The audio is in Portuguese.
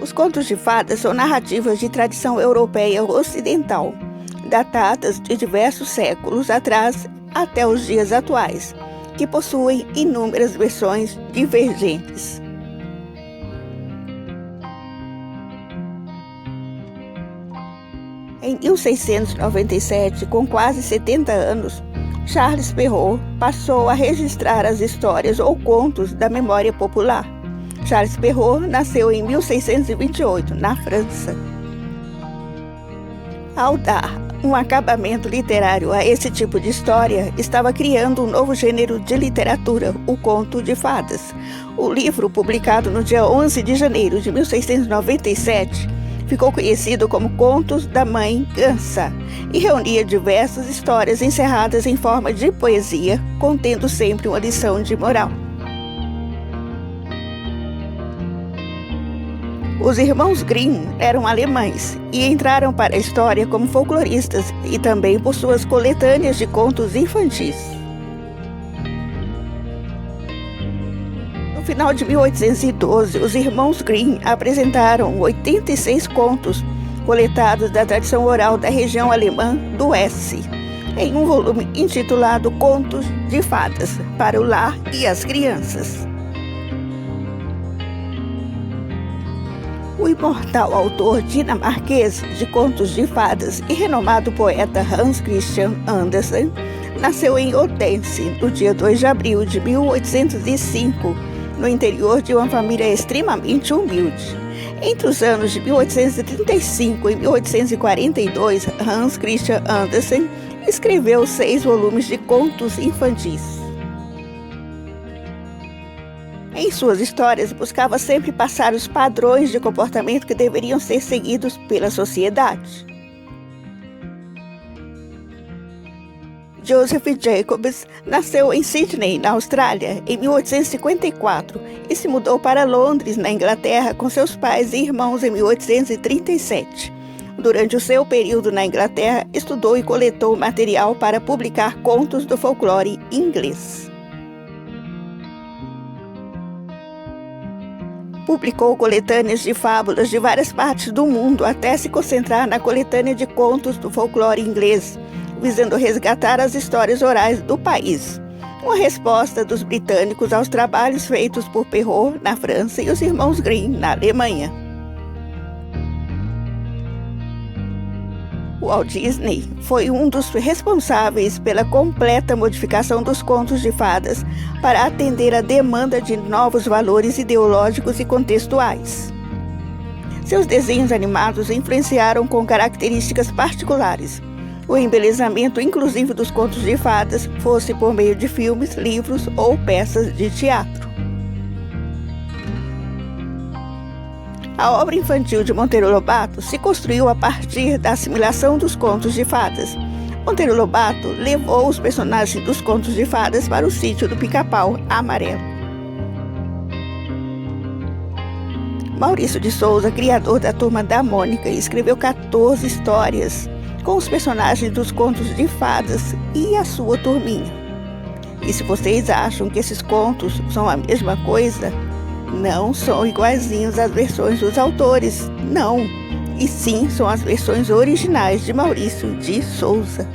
Os contos de fadas são narrativas de tradição europeia ocidental, datadas de diversos séculos atrás até os dias atuais, que possuem inúmeras versões divergentes. Em 1697, com quase 70 anos, Charles Perrault passou a registrar as histórias ou contos da memória popular. Charles Perrault nasceu em 1628, na França. Ao dar um acabamento literário a esse tipo de história, estava criando um novo gênero de literatura, o conto de fadas. O livro, publicado no dia 11 de janeiro de 1697, ficou conhecido como Contos da Mãe Gansa e reunia diversas histórias encerradas em forma de poesia, contendo sempre uma lição de moral. Os irmãos Grimm eram alemães e entraram para a história como folcloristas e também por suas coletâneas de contos infantis. No final de 1812, os irmãos Grimm apresentaram 86 contos coletados da tradição oral da região alemã do Hesse, em um volume intitulado Contos de Fadas, para o lar e as crianças. O imortal autor dinamarquês de contos de fadas e renomado poeta Hans Christian Andersen nasceu em Odense no dia 2 de abril de 1805, no interior de uma família extremamente humilde. Entre os anos de 1835 e 1842, Hans Christian Andersen escreveu 6 volumes de contos infantis. Em suas histórias, buscava sempre passar os padrões de comportamento que deveriam ser seguidos pela sociedade. Joseph Jacobs nasceu em Sydney, na Austrália, em 1854 e se mudou para Londres, na Inglaterra, com seus pais e irmãos em 1837. Durante o seu período na Inglaterra, estudou e coletou material para publicar contos do folclore inglês. Publicou coletâneas de fábulas de várias partes do mundo até se concentrar na coletânea de contos do folclore inglês, visando resgatar as histórias orais do país. Uma resposta dos britânicos aos trabalhos feitos por Perrault na França e os irmãos Grimm na Alemanha. Walt Disney foi um dos responsáveis pela completa modificação dos contos de fadas para atender à demanda de novos valores ideológicos e contextuais. Seus desenhos animados influenciaram com características particulares. O embelezamento inclusivo dos contos de fadas, fosse por meio de filmes, livros ou peças de teatro. A obra infantil de Monteiro Lobato se construiu a partir da assimilação dos contos de fadas. Monteiro Lobato levou os personagens dos contos de fadas para o sítio do Pica-Pau Amarelo. Maurício de Souza, criador da Turma da Mônica, escreveu 14 histórias com os personagens dos contos de fadas e a sua turminha. E se vocês acham que esses contos são a mesma coisa, não são iguaizinhos às versões dos autores, não. E sim, são as versões originais de Maurício de Souza.